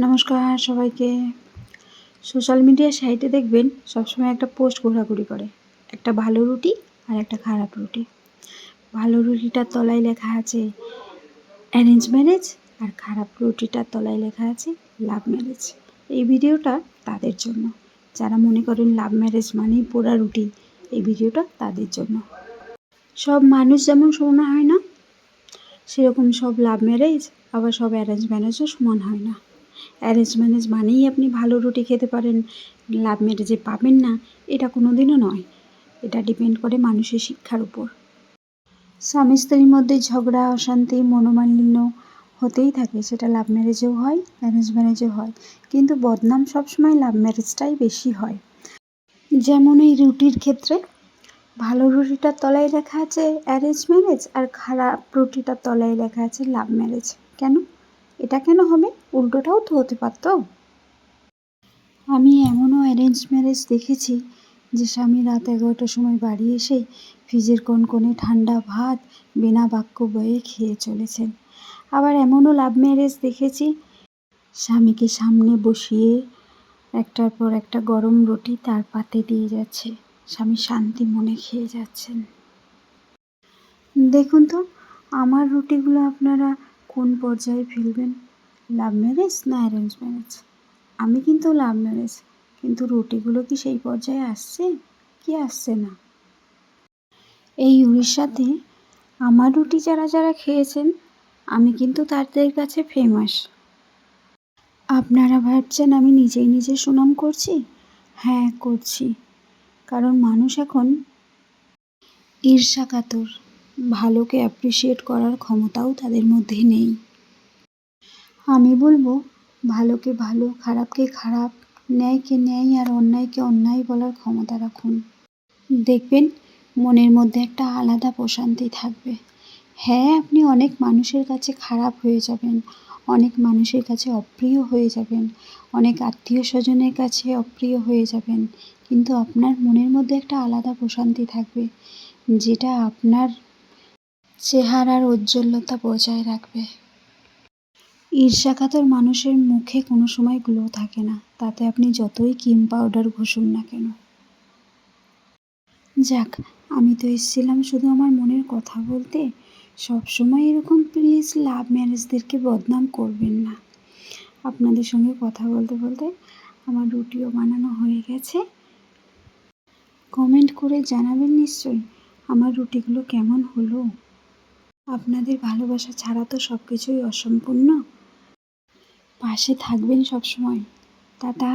নমস্কার সবাইকে। Social media সাইটে দেখবেন সবসময় একটা পোস্ট ঘোরাঘুরি করে, একটা ভালো রুটি আর একটা খারাপ রুটি। ভালো রুটিটার তলায় লেখা আছে অ্যারেঞ্জ ম্যারেজ, আর খারাপ রুটিটার তলায় লেখা আছে লাভ ম্যারেজ। এই ভিডিওটা তাদের জন্য যারা মনে করেন লাভ ম্যারেজ মানেই পোড়া রুটি। এই ভিডিওটা তাদের জন্য। সব মানুষ যেমন সমান হয় না, সেরকম সব লাভ ম্যারেজ আবার সব অ্যারেঞ্জ ম্যারেজও সমান হয় না। অ্যারেঞ্জ ম্যারেজ মানেই আপনি ভালো রুটি খেতে পারেন, লাভ ম্যারেজে পাবেন না, এটা কোনো দিনও নয়। এটা ডিপেন্ড করে মানুষের শিক্ষার উপর। স্বামী স্ত্রীর মধ্যে ঝগড়া, অশান্তি, মনোমালিন্য হতেই থাকে, সেটা লাভ ম্যারেজেও হয়, অ্যারেঞ্জ ম্যারেজেও হয়। কিন্তু বদনাম সবসময় লাভ ম্যারেজটাই বেশি হয়। যেমন এই রুটির ক্ষেত্রে ভালো রুটিটার তলায় লেখা আছে অ্যারেঞ্জ ম্যারেজ, আর খারাপ রুটিটার তলায় লেখা আছে লাভ ম্যারেজ। কেন? এটা কেন হবে? উল্টোটাও তো হতে পারতো। আমি এমনও অ্যারেঞ্জ ম্যারেজ দেখেছি যে স্বামী রাত 11টার সময় বাড়ি এসে ফ্রিজের কনকনে ঠান্ডা ভাত বিনা বাক্য ব্যয়ে খেয়ে চলেছেন। আবার এমনও লাভ ম্যারেজ দেখেছি স্বামীকে সামনে বসিয়ে একটার পর একটা গরম রুটি তার পাতে দিয়ে যাচ্ছে, স্বামী শান্তি মনে খেয়ে যাচ্ছেন। দেখুন তো আমার রুটিগুলো আপনারা কোন পর্যায়ে ফেলবেন, লাভ ম্যারেজ না অ্যারেঞ্জ ম্যারেজ? আমি কিন্তু লাভ ম্যারেজ, কিন্তু রুটিগুলো কি সেই পর্যায়ে আসছে কি আসছে না? এই উড়িষ্যাতে আমার রুটি যারা যারা খেয়েছেন, আমি কিন্তু তাদের কাছে ফেমাস। আপনারা ভাবছেন আমি নিজেই নিজের সুনাম করছি? হ্যাঁ করছি, কারণ মানুষ এখন ঈর্ষাকাতর, ভালোকে অ্যাপ্রিসিয়েট করার ক্ষমতাও তাদের মধ্যে নেই। আমি বলবো ভালোকে ভালো, খারাপকে খারাপ, ন্যায়কে ন্যায় আর অন্যায়কে অন্যায় বলার ক্ষমতা রাখুন। দেখবেন মনের মধ্যে একটা আলাদা প্রশান্তি থাকবে। হ্যাঁ, আপনি অনেক মানুষের কাছে খারাপ হয়ে যাবেন, অনেক মানুষের কাছে অপ্রিয় হয়ে যাবেন, অনেক আত্মীয় স্বজনের কাছে অপ্রিয় হয়ে যাবেন, কিন্তু আপনার মনের মধ্যে একটা আলাদা প্রশান্তি থাকবে, যেটা আপনার চেহারার ঔজ্জ্বল্যতা বজায় রাখবে। ঈর্ষাকাতর মানুষের মুখে কোনো সময় গ্লো থাকে না, তাতে আপনি যতই ক্রিম পাউডার ঘষুন না কেন। যাক, আমি তো এসেছিলাম শুধু আমার মনের কথা বলতে। সবসময় এরকম প্লিজ লাভ ম্যারেজদেরকে বদনাম করবেন না। আপনাদের সঙ্গে কথা বলতে বলতে আমার রুটিও বানানো হয়ে গেছে। কমেন্ট করে জানাবেন নিশ্চয়ই আমার রুটিগুলো কেমন হলো। আপনাদের ভালোবাসা ছাড়া তো সব কিছুই অসম্পূর্ণ। পাশে থাকবেন সবসময়। টাটা।